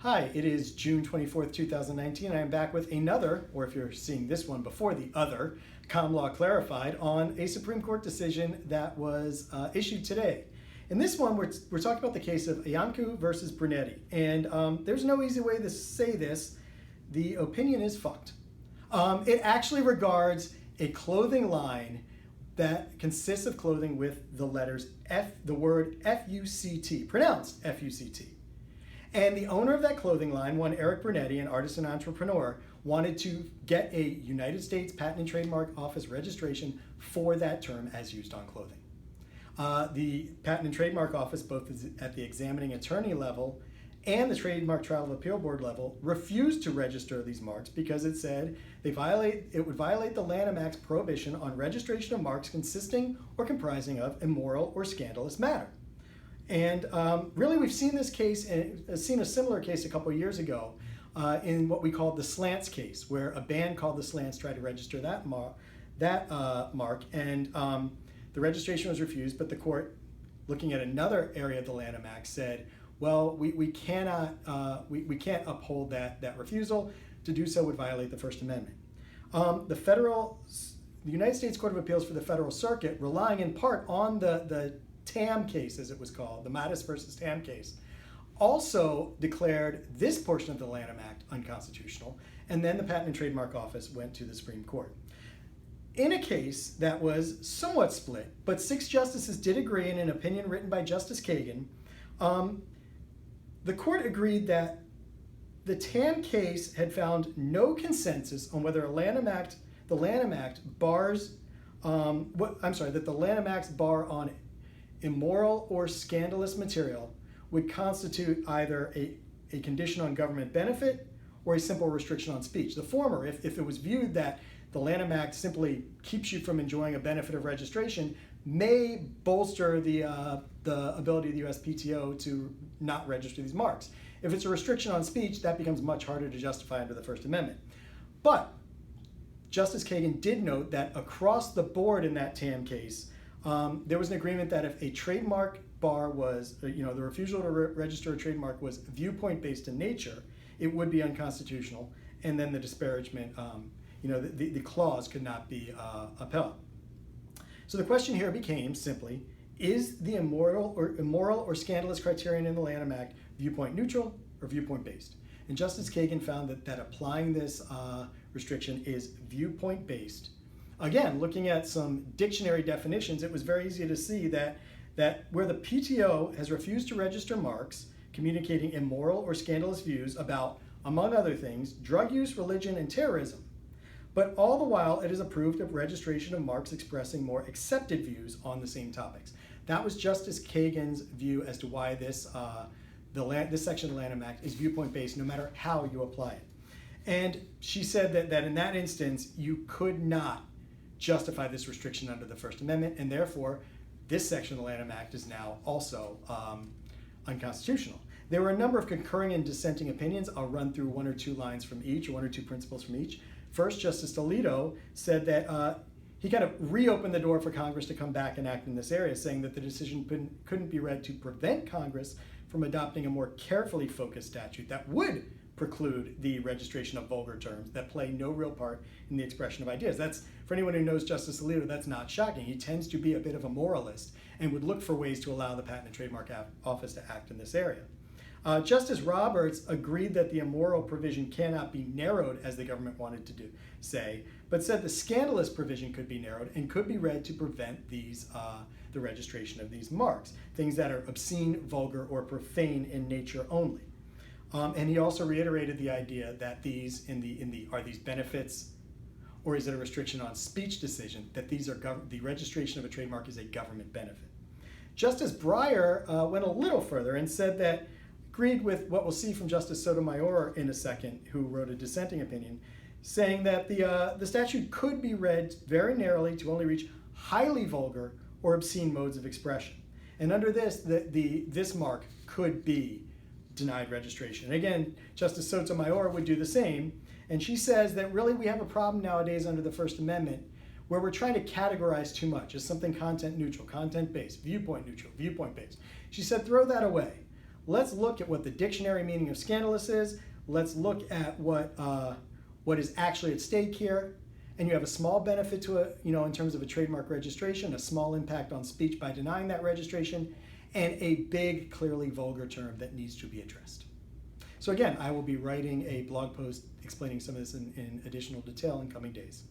Hi, it is June 24th, 2019. I am back with another, or if you're seeing this one before the other, CommLawClarified on a Supreme Court decision that was issued today. In this one, we're talking about the case of Iancu versus Brunetti. And there's no easy way to say this. The opinion is fucked. It actually regards a clothing line that consists of clothing with the letters the word F-U-C-T, pronounced F-U-C-T. And the owner of that clothing line, one Eric Brunetti, an artist and entrepreneur, wanted to get a United States Patent and Trademark Office registration for that term as used on clothing. The Patent and Trademark Office, both at the examining attorney level and the Trademark Trial of Appeal Board level, refused to register these marks because it said it would violate the Lanham Act's prohibition on registration of marks consisting or comprising of immoral or scandalous matter. And really, we've seen this case, seen a similar case a couple of years ago in what we called the Slants case, where a band called the Slants tried to register that mark, and the registration was refused. But the court, looking at another area of the Lanham Act, said, "Well, we can't uphold that refusal. To do so would violate the First Amendment." The United States Court of Appeals for the Federal Circuit, relying in part on the Tam case, as it was called, the Mattis versus Tam case, also declared this portion of the Lanham Act unconstitutional, and then the Patent and Trademark Office went to the Supreme Court. In a case that was somewhat split, but 6 justices did agree in an opinion written by Justice Kagan, the court agreed that the Tam case had found no consensus on whether the Lanham Act's bar on immoral or scandalous material would constitute either a condition on government benefit or a simple restriction on speech. The former, if it was viewed that the Lanham Act simply keeps you from enjoying a benefit of registration, may bolster the ability of the USPTO to not register these marks. If it's a restriction on speech, that becomes much harder to justify under the First Amendment. But Justice Kagan did note that across the board in that Tam case, there was an agreement that if a trademark bar was, the refusal to register a trademark was viewpoint-based in nature, it would be unconstitutional, and then the disparagement, the clause could not be upheld. So the question here became simply, is the immoral or scandalous criterion in the Lanham Act viewpoint neutral or viewpoint based? And Justice Kagan found that applying this restriction is viewpoint based. Again, looking at some dictionary definitions, it was very easy to see that where the PTO has refused to register marks communicating immoral or scandalous views about, among other things, drug use, religion, and terrorism, but all the while it is approved of registration of marks expressing more accepted views on the same topics. That was Justice Kagan's view as to why this section of the Lanham Act is viewpoint-based no matter how you apply it. And she said that in that instance, you could not justify this restriction under the First Amendment, and therefore this section of the Lanham Act is now also unconstitutional. There were a number of concurring and dissenting opinions. I'll run through one or two lines from each, or one or two principles from each. First, Justice Alito said that he kind of reopened the door for Congress to come back and act in this area, saying that the decision couldn't be read to prevent Congress from adopting a more carefully focused statute that would preclude the registration of vulgar terms that play no real part in the expression of ideas. That's, for anyone who knows Justice Alito, that's not shocking. He tends to be a bit of a moralist and would look for ways to allow the Patent and Trademark Office to act in this area. Justice Roberts agreed that the immoral provision cannot be narrowed as the government wanted to say, but said the scandalous provision could be narrowed and could be read to prevent the registration of these marks, things that are obscene, vulgar, or profane in nature only. And he also reiterated the idea that these are these benefits, or is it a restriction on speech decision, that these are the registration of a trademark is a government benefit. Justice Breyer went a little further and said that, agreed with what we'll see from Justice Sotomayor in a second, who wrote a dissenting opinion, saying that the statute could be read very narrowly to only reach highly vulgar or obscene modes of expression. And under this, this mark could be denied registration. And again, Justice Sotomayor would do the same, and she says that really we have a problem nowadays under the First Amendment where we're trying to categorize too much as something content neutral, content based, viewpoint neutral, viewpoint based. She said throw that away. let's look at what the dictionary meaning of scandalous is. Let's look at what is actually at stake here. And you have a small benefit to it, in terms of a trademark registration, a small impact on speech by denying that registration, and a big, clearly vulgar term that needs to be addressed. So again, I will be writing a blog post explaining some of this in additional detail in coming days.